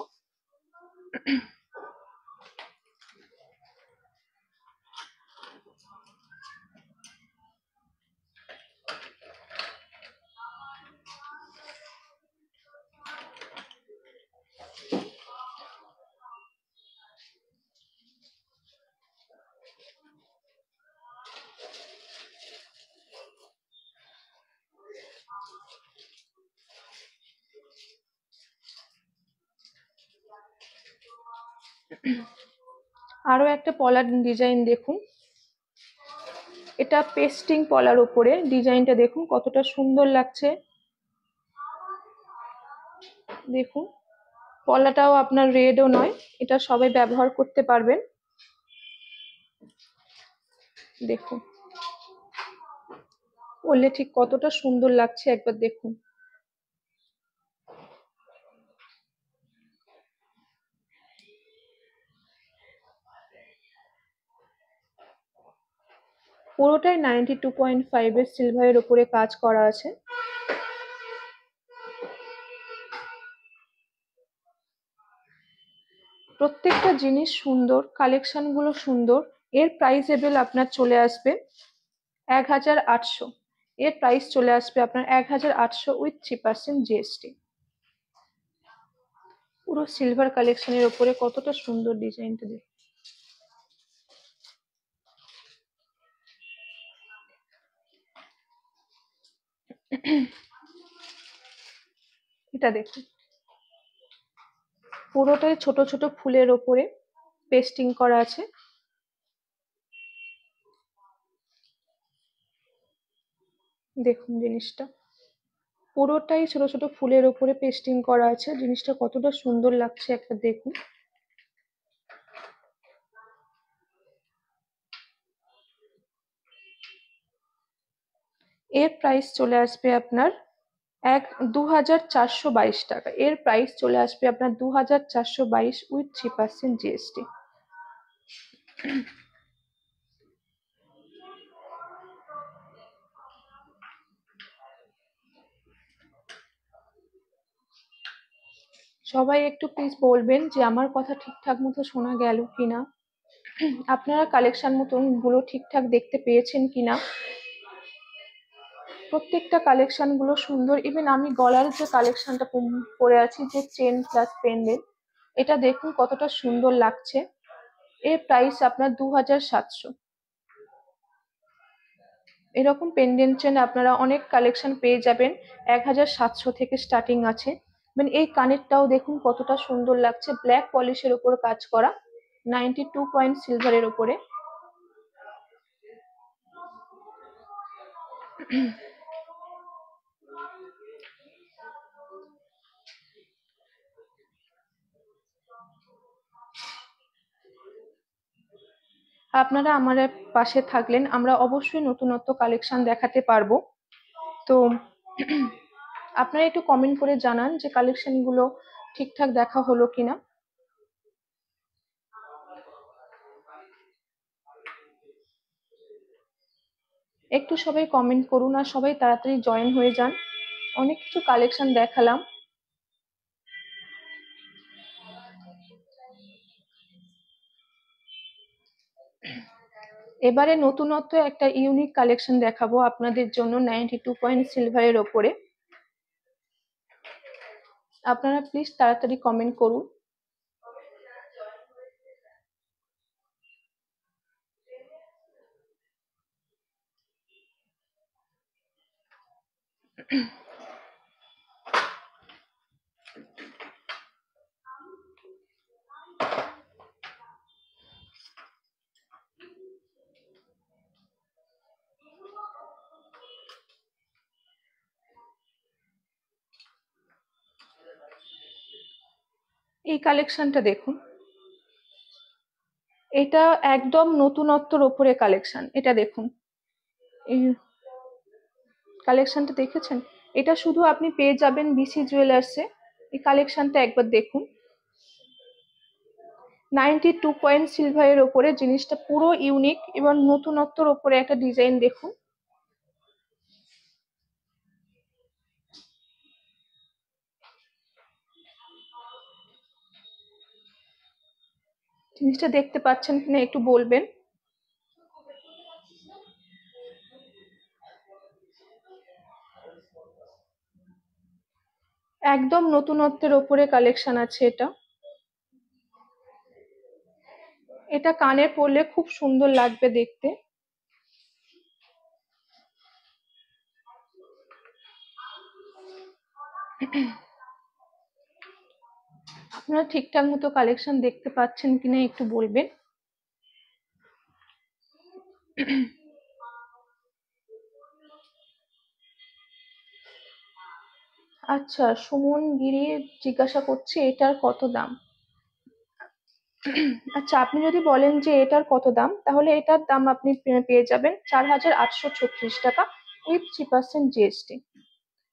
আরো একটা পলার ডিজাইন দেখুন, এটা পেস্টিং পলার উপরে ডিজাইনটা দেখুন কতটা সুন্দর লাগছে। দেখুন পলাটাও আপনার রেডও নয়, এটা সবাই ব্যবহার করতে পারবেন। দেখুন পরলে ঠিক কতটা সুন্দর লাগছে একবার দেখুন। পুরোটাই 92.5 এর সিলভারের উপরে কাজ করা আছে। প্রত্যেকটা জিনিস সুন্দর, কালেকশন গুলো সুন্দর। এর প্রাইসেবল আপনার চলে আসবে 1800। এর প্রাইস চলে আসবে আপনার 1800 উইথ 3% জিএসটি। পুরো সিলভার কালেকশনের উপরে কতটা সুন্দর ডিজাইনটা দেখুন। এটা দেখুন পুরোটাই ছোট ছোট ফুলের ওপরে পেস্টিং করা আছে। দেখুন জিনিসটা পুরোটাই ছোট ছোট ফুলের ওপরে পেস্টিং করা আছে, জিনিসটা কতটা সুন্দর লাগছে একবার দেখুন। এর প্রাইস চলে আসবে আপনার 2422 টাকা। এর প্রাইস চলে আসবে আপনার 2422 উইথ 3% জিএসটি। সবাই একটু প্লিজ বলবেন যে আমার কথা ঠিকঠাক মতো শোনা গেল কিনা, আপনারা কালেকশন মতন গুলো ঠিকঠাক দেখতে পেয়েছেন কিনা। প্রত্যেকটা কালেকশন গুলো সুন্দর। ইভেন আমি গলার যে কালেকশনটা পরে আছি, যে চেন প্লাস পেন্ডেন্ট, এটা দেখুন কতটা সুন্দর লাগছে। এর প্রাইস আপনার 2700। এরকম পেন্ডেন্ট চেন আপনারা অনেক কালেকশন পেয়ে যাবেন, 1700 থেকে স্টার্টিং আছে। মানে এই কানেরটাও দেখুন কতটা সুন্দর লাগছে, ব্ল্যাক পলিশের উপর কাজ করা, 92 পয়েন্ট সিলভারের উপরে। আপনারা আমাদের পাশে থাকলেন, আমরা অবশ্যই নতুনত্ব কালেকশন দেখাতে পারবো। তো আপনারা একটু কমেন্ট করে জানান যে কালেকশন গুলো ঠিকঠাক দেখা হলো কিনা। একটু সবাই কমেন্ট করুন আর সবাই তাড়াতাড়ি জয়েন হয়ে যান। অনেক কিছু কালেকশন দেখালাম। এবারে নতুনত্ব একটা ইউনিক কালেকশন দেখাবো আপনাদের জন্য 92 পয়েন্ট সিলভারের ওপরে। আপনারা প্লিজ তাড়াতাড়ি কমেন্ট করুন। এই কালেকশনটা দেখুন, এটা একদম নতুনত্বর ওপরে কালেকশন। এটা দেখুন, এই কালেকশনটা দেখেছেন? এটা শুধু আপনি পেয়ে যাবেন বিসি জুয়েলার্সে। এই কালেকশনটা একবার দেখুন, 92 পয়েন্ট সিলভারের ওপরে, জিনিসটা পুরো ইউনিক এবং নতুনত্বর ওপরে একটা ডিজাইন দেখুন। জিনিসটা দেখতে পাচ্ছেন কিনা একটু বলবেন। একদম নতুনত্বের ওপরে কালেকশন আছে এটা। এটা কানে পরলে খুব সুন্দর লাগবে দেখতে। আপনারা ঠিকঠাক মতো কালেকশন দেখতে পাচ্ছেন কিনা একটু বলবেন। আচ্ছা, সুমন গিরি জিজ্ঞাসা করছে এটার কত দাম। আচ্ছা, আপনি যদি বলেন যে এটার কত দাম, তাহলে এটার দাম আপনি পেয়ে যাবেন 4,836 টাকা উইথ 3% জিএসটি।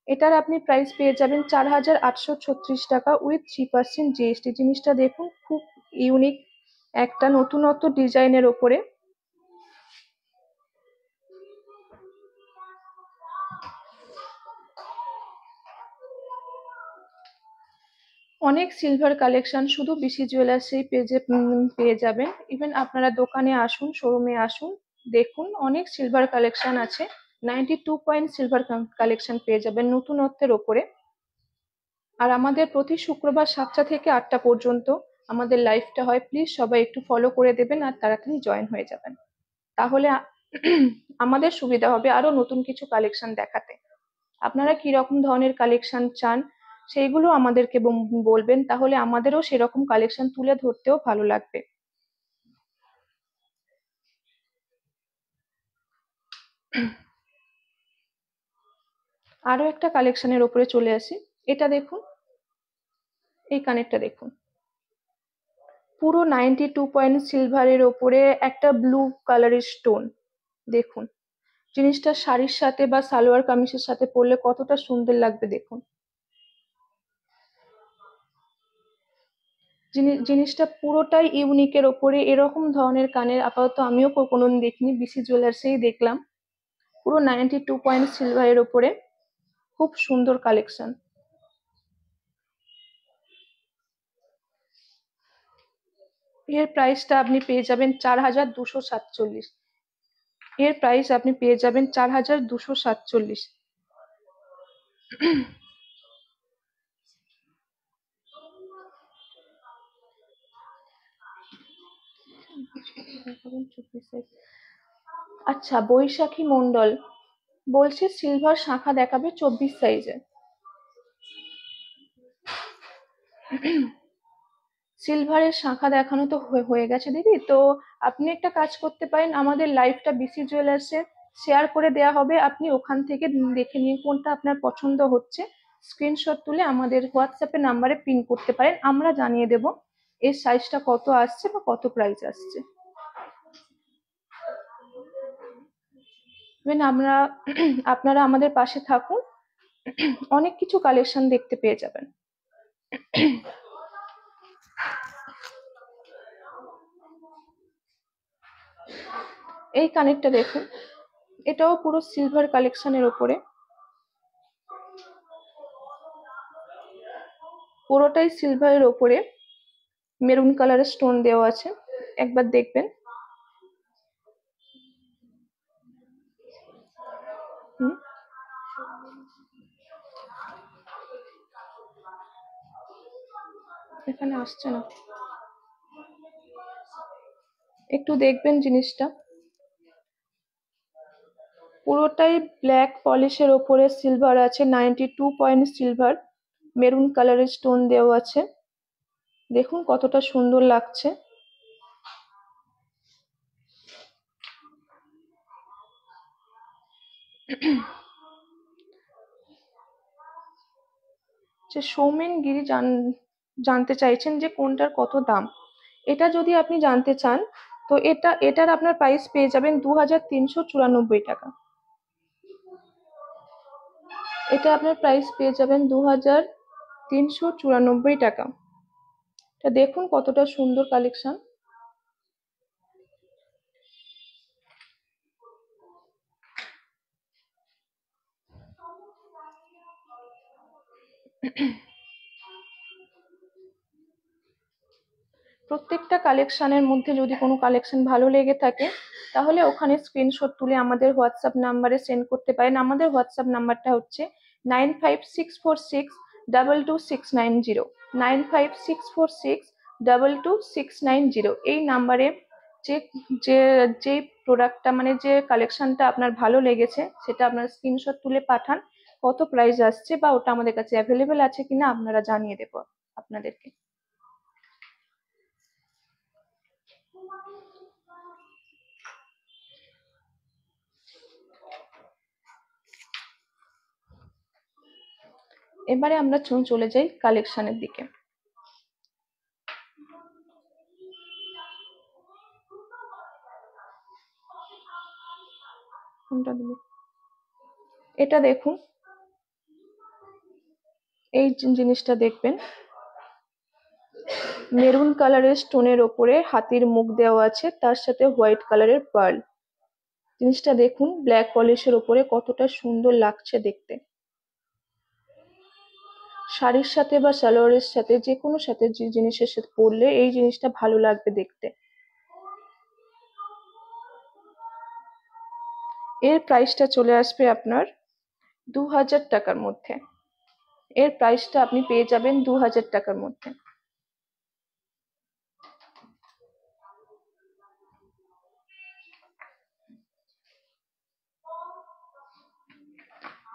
এটার আপনি প্রাইস পেয়ে যাবেন 4,836 টাকা উইথ 3% জিএসটি। জিনিসটা দেখুন, খুব ইউনিক একটা নতুনত্ব ডিজাইনের ওপরে। অনেক সিলভার কালেকশন শুধু বিসি জুয়েলার্সেই পেজে পেয়ে যাবেন। ইভেন আপনারা দোকানে আসুন, শোরুমে আসুন, দেখুন অনেক সিলভার কালেকশন আছে। 92 পয়েন্ট সিলভার কালেকশন পেয়ে যাবেন নতুনত্বের ওপরে। আর আমাদের প্রতি শুক্রবার 7টা থেকে 8টা পর্যন্ত আমাদের লাইভটা হয়। প্লিজ সবাই একটু ফলো করে দেবেন আর তাড়াতাড়ি জয়েন হয়ে যাবেন, তাহলে আমাদের সুবিধা হবে আরো নতুন কিছু কালেকশন দেখাতে। আপনারা কি রকম ধরনের কালেকশন চান সেইগুলো আমাদেরকে বলবেন, তাহলে আমাদেরও সেরকম কালেকশন তুলে ধরতেও ভালো লাগবে। আরো একটা কালেকশনের উপরে চলে আসি। এটা দেখুন, এই কানেরটা দেখুন, পুরো 92 পয়েন্ট সিলভারের ওপরে একটা ব্লু কালারের স্টোন। দেখুন জিনিসটা শাড়ির সাথে বা সালোয়ার কামিজের সাথে পরলে কতটা সুন্দর লাগবে দেখুন। জিনিসটা পুরোটাই ইউনিকের ওপরে। এরকম ধরনের কানের আপাতত আমিও কোনোদিন দেখিনি, বিসি জুয়েলার্সেই দেখলাম। পুরো 92 পয়েন্ট সিলভারের ওপরে খুব সুন্দর কালেকশন। এর প্রাইসটা আপনি পেয়ে যাবেন 4,247। এর প্রাইস আপনি পেয়ে যাবেন 4,247। আচ্ছা, বৈশাখী মন্ডল বলছে সিলভার শাঁখা দেখাবে 24 সাইজে। সিলভারের শাঁখা দেখানো তো হয়ে গেছে দিদি। তো আপনি একটা কাজ করতে পারেন, আমাদের লাইভটা বিসি জুয়েলার্সে শেয়ার করে দেওয়া হবে, আপনি ওখান থেকে দেখে নিয়ে কোনটা আপনার পছন্দ হচ্ছে স্ক্রিনশট তুলে আমাদের হোয়াটসঅ্যাপে নাম্বারে পিন করতে পারেন। আমরা জানিয়ে দেব এর সাইজটা কত আসছে বা কত প্রাইস আসছে। আমরা আপনারা আমাদের পাশে থাকুন, অনেক কিছু কালেকশন দেখতে পেয়ে যাবেন। এই কানেরটা দেখুন, এটাও পুরো সিলভার কালেকশনের উপরে, পুরোটাই সিলভারের ওপরে মেরুন কালারের স্টোন দেওয়া আছে, একবার দেখবেন। এখানে আসছে না, একটু দেখবেন জিনিসটা। পুরোটাই ব্ল্যাক পলিশের ওপরে সিলভার আছে, 92 পয়েন্ট সিলভার, মেরুন কালারের স্টোন দেওয়া আছে। দেখুন কতটা সুন্দর লাগছে। যে সৌমেন গিরি জানতে চাইছেন যে কোনটার কত দাম। এটা যদি আপনি জানতে চান তো এটার আপনার প্রাইস পেয়ে যাবেন 2,394 টাকা। এটা আপনার প্রাইস পেয়ে যাবেন 2,394 টাকা। এটা দেখুন কতটা সুন্দর কালেকশন। প্রত্যেকটা কালেকশনের মধ্যে যদি কোনো কালেকশন ভালো লেগে থাকে তাহলে ওখানে স্ক্রিনশট তুলে আমাদের হোয়াটসঅ্যাপ নাম্বারে সেন্ড করতে পারেন। আমাদের হোয়াটসঅ্যাপ নাম্বারটা হচ্ছে 9564622690, 9564622690। এই নাম্বারে যে যে যে প্রোডাক্টটা মানে যে কালেকশনটা আপনার ভালো লেগেছে সেটা আপনার স্ক্রিনশট তুলে পাঠান, কত প্রাইস আসছে বা ওটা আমাদের কাছে অ্যাভেলেবেল আছে কিনা আপনারা জানিয়ে দেবো আপনাদেরকে। এবারে আমরা চলে যাই কালেকশনের দিকে। এটা দেখুন, এই জিনিসটা দেখবেন, মেরুন কালারের স্টোনের ওপরে হাতির মুখ দেওয়া আছে, তার সাথে হোয়াইট কালারের পার্ল। জিনিসটা দেখুন ব্ল্যাক পলিশের ওপরে কতটা সুন্দর লাগছে দেখতে। শাড়ির সাথে বা সালোয়ারের সাথে যে কোনো সাথে যে জিনিসের সাথে পরলে এই জিনিসটা ভালো লাগবে দেখতে। এর প্রাইসটা চলে আসবে আপনার 2000 টাকার মধ্যে। এর প্রাইসটা আপনি পেয়ে যাবেন 2000 টাকার মধ্যে।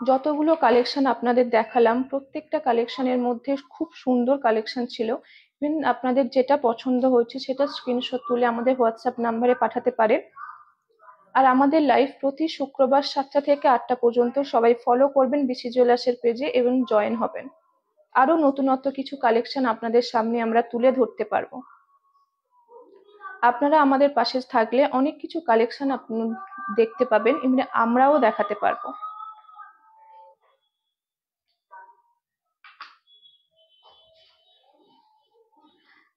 যতগুলো কালেকশন আপনাদের দেখালাম প্রত্যেকটা কালেকশনের মধ্যে খুব সুন্দর কালেকশন ছিল। ইভেন আপনাদের যেটা পছন্দ হয়েছে সেটা স্ক্রিনশট তুলে আমাদের হোয়াটসঅ্যাপ নাম্বারে পাঠাতে পারেন। আর আমাদের লাইভ প্রতি শুক্রবার 7টা থেকে 8টা পর্যন্ত সবাই ফলো করবেন বিসি জুয়েলার্সের পেজে এবং জয়েন হবেন। আরো নতুনত্ব কিছু কালেকশন আপনাদের সামনে আমরা তুলে ধরতে পারবো। আপনারা আমাদের পাশে থাকলে অনেক কিছু কালেকশন আপনি দেখতে পাবেন, এমনি আমরাও দেখাতে পারবো।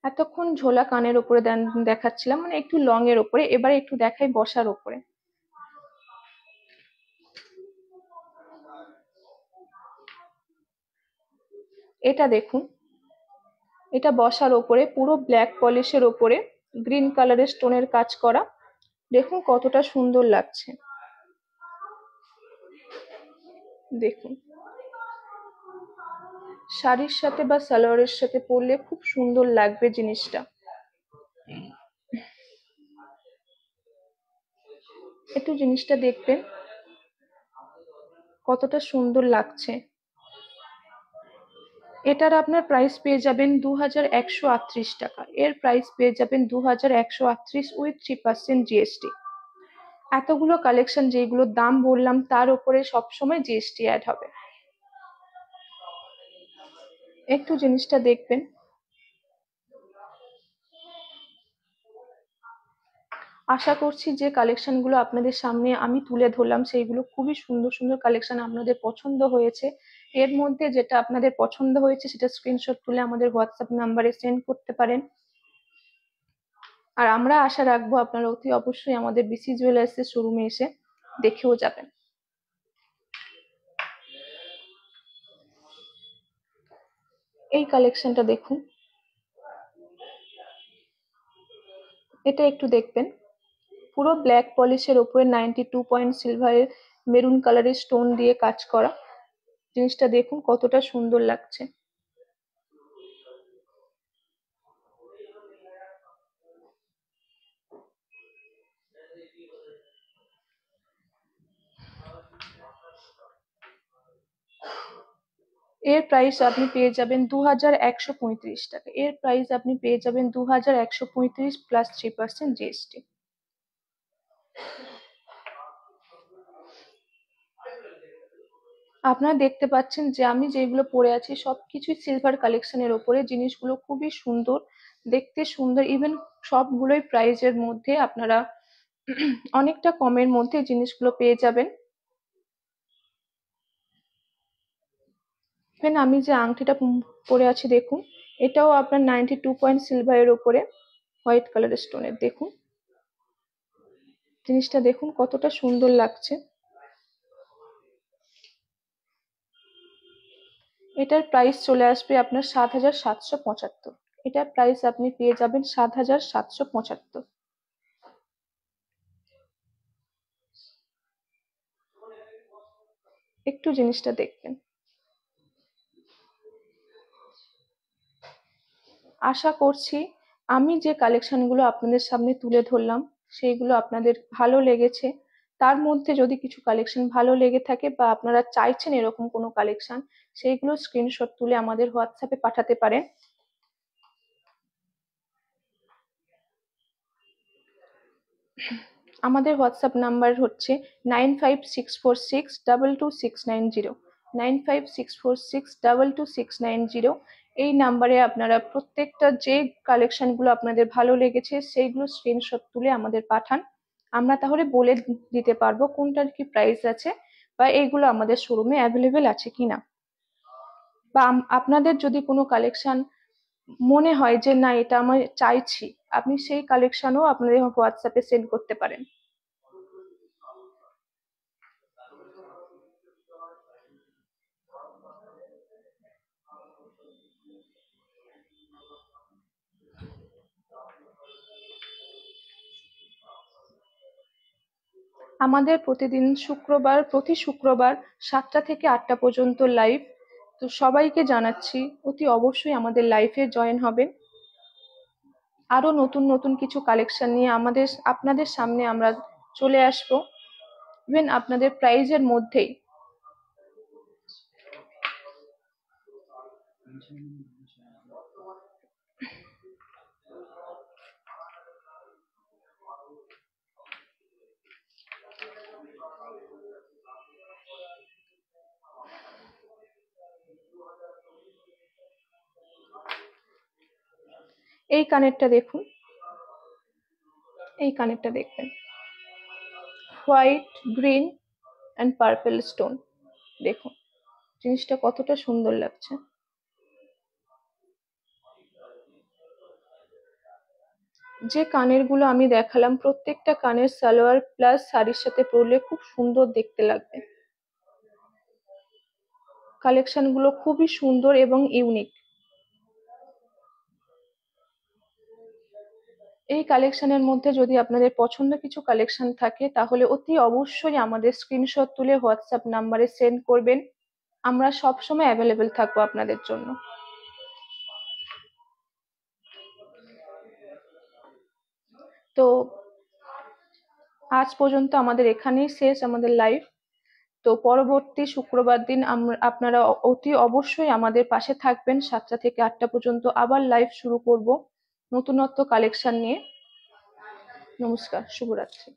এতক্ষণ ঝোলা কানের উপরে দেখাচ্ছিলাম, মানে একটু লং এর উপরে, এবারে একটু দেখাই বসার উপরে। এটা দেখুন, এটা বসার ওপরে পুরো ব্ল্যাক পলিশের ওপরে গ্রিন কালারের স্টোনের কাজ করা। দেখুন কতটা সুন্দর লাগছে, দেখুন শাড়ির সাথে বা সালোয়ারের সাথে পরলে খুব সুন্দর লাগবে জিনিসটা। একটু জিনিসটা দেখবেন কতটা সুন্দর লাগছে। এটার আপনার প্রাইস পেয়ে যাবেন 2138 টাকা। এর প্রাইস পেয়ে যাবেন 2138 উইথ 3% জিএসটি। এতগুলো কালেকশন যেগুলোর দাম বললাম তার উপরে সবসময় জিএসটি অ্যাড হবে। একটু জিনিসটা দেখবেন, আশা করছি যে কালেকশন গুলো আপনাদের সামনে আমি তুলে ধরলাম সেইগুলো খুবই সুন্দর সুন্দর কালেকশন আপনাদের পছন্দ হয়েছে। এর মধ্যে যেটা আপনাদের পছন্দ হয়েছে সেটা স্ক্রিনশট তুলে আমাদের হোয়াটসঅ্যাপ নাম্বারে সেন্ড করতে পারেন। আর আমরা আশা রাখবো আপনারা অতি অবশ্যই আমাদের বিসি জুয়েলার্স এর শোরুমে এসে দেখেও যাবেন। এই কালেকশনটা দেখুন, এটা একটু দেখবেন, পুরো ব্ল্যাক পলিশের উপরে 92 পয়েন্ট সিলভারের মেরুন কালারের স্টোন দিয়ে কাজ করা। জিনিসটা দেখুন কতটা সুন্দর লাগছে। এর প্রাইস আপনি পেয়ে যাবেন 2135 টাকা। এর প্রাইস আপনি পেয়ে যাবেন 2135 প্লাস 3% জিএসটি। আপনারা দেখতে পাচ্ছেন যে আমি যেগুলো পরে আছি সবকিছুই সিলভার কালেকশনের ওপরে। জিনিসগুলো খুবই সুন্দর, দেখতে সুন্দর, ইভেন সবগুলোই প্রাইজের মধ্যে আপনারা অনেকটা কমের মধ্যে জিনিসগুলো পেয়ে যাবেন। ইভেন আমি যে আংটিটা পরে আছি দেখুন, এটাও আপনার 92 পয়েন্ট সিলভারের উপরে হোয়াইট কালারের স্টোনের। দেখুন জিনিসটা দেখুন কতটা সুন্দর লাগছে। এটার প্রাইস চলে আসবে আপনার 7775। এটার প্রাইস আপনি পেয়ে যাবেন 7775। একটু জিনিসটা দেখবেন। আশা করছি আমি যে কালেকশনগুলো আপনাদের সামনে তুলে ধরলাম সেইগুলো আপনাদের ভালো লেগেছে। তার মধ্যে যদি কিছু কালেকশন ভালো লেগে থাকে বা আপনারা চাইছেন এরকম কোনো কালেকশন, সেইগুলো স্ক্রিনশট তুলে আমাদের হোয়াটসঅ্যাপে পাঠাতে পারেন। আমাদের হোয়াটসঅ্যাপ নাম্বার হচ্ছে 9564622690। 9564622690। এই নাম্বারে আপনারা প্রত্যেকটা যে কালেকশনগুলো আপনাদের ভালো লেগেছে সেইগুলো স্ক্রিনশট তুলে আমাদের পাঠান। আমরা তাহলে বলে দিতে পারবো কোনটার কি প্রাইস আছে বা এইগুলো আমাদের শোরুমে অ্যাভেলেবেল আছে কিনা। বা আপনাদের যদি কোনো কালেকশন মনে হয় যে না এটা আমি চাইছি, আপনি সেই কালেকশনও আপনাদের হোয়াটসঅ্যাপে সেন্ড করতে পারেন। আমাদের প্রতি শুক্রবার 7টা থেকে 8টা পর্যন্ত লাইভ। তো সবাইকে জানাচ্ছি অতি অবশ্যই আমাদের লাইভে জয়েন হবেন। আরো নতুন নতুন কিছু কালেকশন নিয়ে আপনাদের সামনে আমরা চলে আসবো, ইভেন আপনাদের প্রাইজের মধ্যেই। এই কানেরটা দেখুন, এই কানেরটা দেখবেন, white, green and purple stone. দেখুন জিনিসটা কতটা সুন্দর লাগছে। যে কানের গুলো আমি দেখালাম প্রত্যেকটা কানের সালোয়ার প্লাস শাড়ির সাথে পরলে খুব সুন্দর দেখতে লাগবে। কালেকশন গুলো খুবই সুন্দর এবং ইউনিক। এই কালেকশনের মধ্যে যদি আপনাদের পছন্দ কিছু কালেকশন থাকে তাহলে অতি অবশ্যই আমাদের স্ক্রিনশট তুলে হোয়াটসঅ্যাপ নাম্বারে সেন্ড করবেন। আমরা সবসময় অ্যাভেলেবেল থাকবো আপনাদের জন্য। তো আজ পর্যন্ত আমাদের এখানেই শেষ আমাদের লাইভ। তো পরবর্তী শুক্রবার দিন আপনারা অতি অবশ্যই আমাদের পাশে থাকবেন। 7টা থেকে 8টা পর্যন্ত আবার লাইভ শুরু করব নতুনত্ব কালেকশন নিয়ে। নমস্কার, শুভরাত্রি।